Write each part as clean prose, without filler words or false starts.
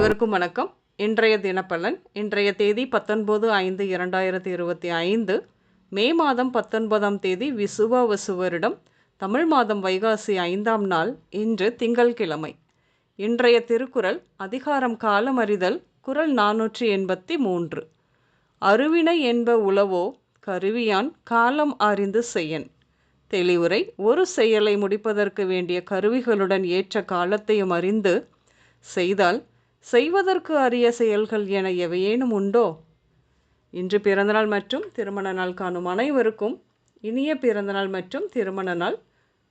அனைவருக்கும் வணக்கம். இன்றைய தினப்பலன். இன்றைய தேதி 19/5/2025 மே மாதம் 19ஆம் தேதி விசுவாவசு வருடம் தமிழ் மாதம் வைகாசி 5ஆம் நாள். இன்று திங்கள்கிழமை. இன்றைய திருக்குறள் அதிகாரம் காலமறிதல். குறள் 483. அருவினை என்ப உளவோ கருவியான் காலம் அறிந்து செய்யன். தெளிவுரை. ஒரு செயலை முடிப்பதற்கு வேண்டிய கருவிகளுடன் ஏற்ற காலத்தையும் அறிந்து செய்தால் செய்வதற்கு அரிய செயல்கள் என எவையேனும் உண்டோ? இன்று பிறந்தநாள் மற்றும் திருமண நாள் காணும் அனைவருக்கும் இனிய பிறந்தநாள் மற்றும் திருமண நாள்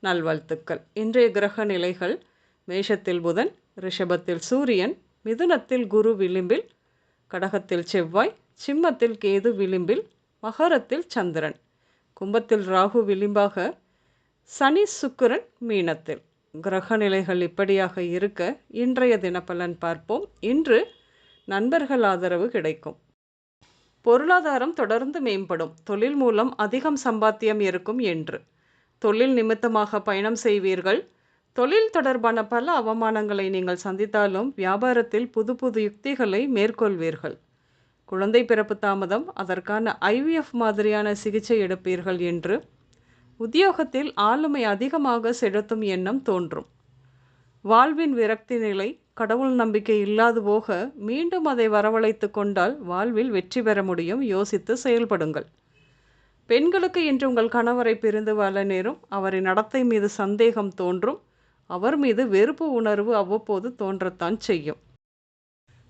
நல்வாழ்த்துக்கள். இன்றைய கிரக நிலைகள்: மேஷத்தில் புதன், ரிஷபத்தில் சூரியன், மிதுனத்தில் குரு விளிம்பில், கடகத்தில் செவ்வாய், சிம்மத்தில் கேது விளிம்பில், மகரத்தில் சந்திரன், கும்பத்தில் ராகு விளிம்பாக, சனி சுக்கிரன் மீனத்தில். கிரக நிலைகள் இப்படியாக இருக்க இன்றைய தினப்பலன் பார்ப்போம். இன்று நண்பர்கள் ஆதரவு கிடைக்கும். பொருளாதாரம் தொடர்ந்து மேம்படும். தொழில் மூலம் அதிகம் சம்பாத்தியம் இருக்கும் என்று. தொழில் நிமித்தமாக பயணம் செய்வீர்கள். தொழில் தொடர்பான பல அவமானங்களை நீங்கள் சந்தித்தாலும் வியாபாரத்தில் புது புது யுக்திகளை மேற்கொள்வீர்கள். குழந்தை பிறப்பு தாமதம், அதற்கான IVF மாதிரியான சிகிச்சை எடுப்பீர்கள் என்று. உத்தியோகத்தில் ஆளுமை அதிகமாக செலுத்தும் எண்ணம் தோன்றும். வாழ்வின் விரக்தி நிலை, கடவுள் நம்பிக்கை இல்லாது போக மீண்டும் அதை வரவழைத்து கொண்டால் வாழ்வில் வெற்றி பெற முடியும். யோசித்து செயல்படுங்கள். பெண்களுக்கு இன்று உங்கள் கணவரை பிரிந்து வாழ நேரும். அவரின் நடத்தை மீது சந்தேகம் தோன்றும். அவர் மீது வெறுப்பு உணர்வு அவ்வப்போது தோன்றத்தான் செய்யும்.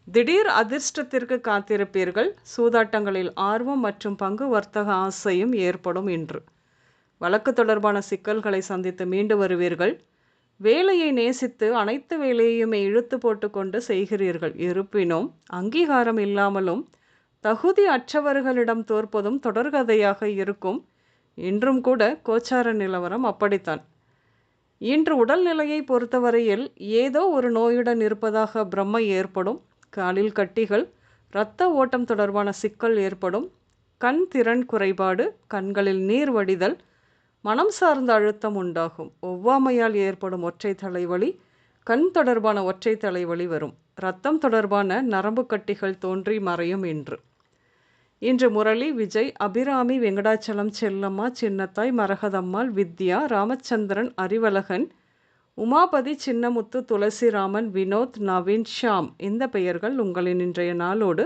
திடீர் அதிர்ஷ்டத்திற்கு காத்திருப்பீர்கள். சூதாட்டங்களில் ஆர்வம் மற்றும் பங்கு வர்த்தக ஆசையும் ஏற்படும் இன்று. வழக்கு தொடர்பான சிக்கல்களை சந்தித்து மீண்டு வருவீர்கள். வேலையை நேசித்து அனைத்து வேலையுமே இழுத்து போட்டுக்கொண்டு செய்கிறீர்கள். இருப்பினும் அங்கீகாரம் இல்லாமலும் தகுதி அற்றவர்களிடம் தோற்பதும் தொடர்கதையாக இருக்கும். இன்றும் கூட கோச்சார நிலவரம் அப்படித்தான். இன்று உடல்நிலையை பொறுத்தவரையில் ஏதோ ஒரு நோயுடன் இருப்பதாக பிரமை ஏற்படும். காலில் கட்டிகள், இரத்த ஓட்டம் தொடர்பான சிக்கல் ஏற்படும். கண் திறன் குறைபாடு, கண்களில் நீர் வடிதல், மனம் சார்ந்த அழுத்தம் உண்டாகும். ஒவ்வாமையால் ஏற்படும் ஒற்றை தலைவலி, கண் தொடர்பான ஒற்றை தலைவலி வரும். இரத்தம் தொடர்பான நரம்பு கட்டிகள் தோன்றி மறையும். இன்று முரளி, விஜய், அபிராமி, வெங்கடாச்சலம், செல்லம்மா, சின்னத்தாய், மரகதம்மாள், வித்யா, ராமச்சந்திரன், அறிவழகன், உமாபதி, சின்னமுத்து, துளசிராமன், வினோத், நவீன், ஷாம் இந்த பெயர்கள் உங்களின் இன்றைய நாளோடு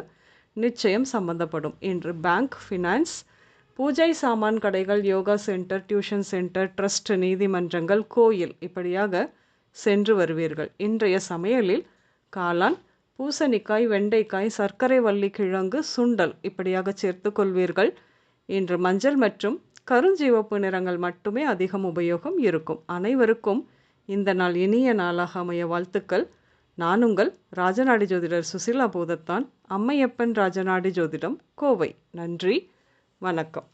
நிச்சயம் சம்பந்தப்படும். இன்று பேங்க், ஃபினான்ஸ், பூஜை சாமான் கடைகள், yoga centre, tuition centre, trust, நீதிமன்றங்கள், கோயில் இப்படியாக சென்று வருவீர்கள். இன்றைய சமையலில் காளான், பூசணிக்காய், வெண்டைக்காய், சர்க்கரை வள்ளி கிழங்கு, சுண்டல் இப்படியாக சேர்த்து கொள்வீர்கள். இன்று மஞ்சள் மற்றும் கருஞ்சிவப்பு நிறங்கள் மட்டுமே அதிகம் உபயோகம் இருக்கும். அனைவருக்கும் இந்த நாள் இனிய நாளாக அமைய வாழ்த்துக்கள். நான் உங்கள் ராஜநாடி ஜோதிடர் சுசிலா பூதத்தான், அம்மையப்பன் ராஜநாடி ஜோதிடம், கோவை. நன்றி, வணக்கம்.